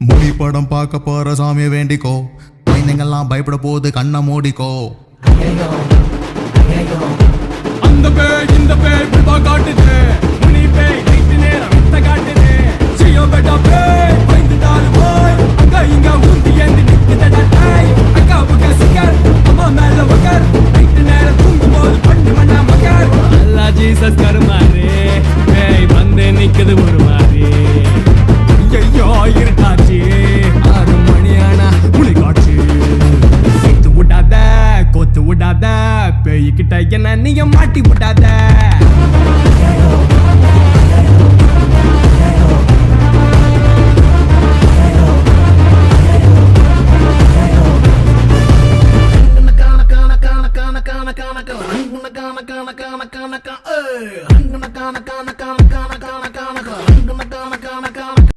முனி படம் பார்க்க போற சாமியை வேண்டிக்கோ, குழந்தைங்கள்லாம் பயப்பட போது கண்ணை மூடிக்கோ. அந்த பேய் இந்த பேய் காட்டுது, முனி பேய் நைட்டு நேரம் காட்டுது.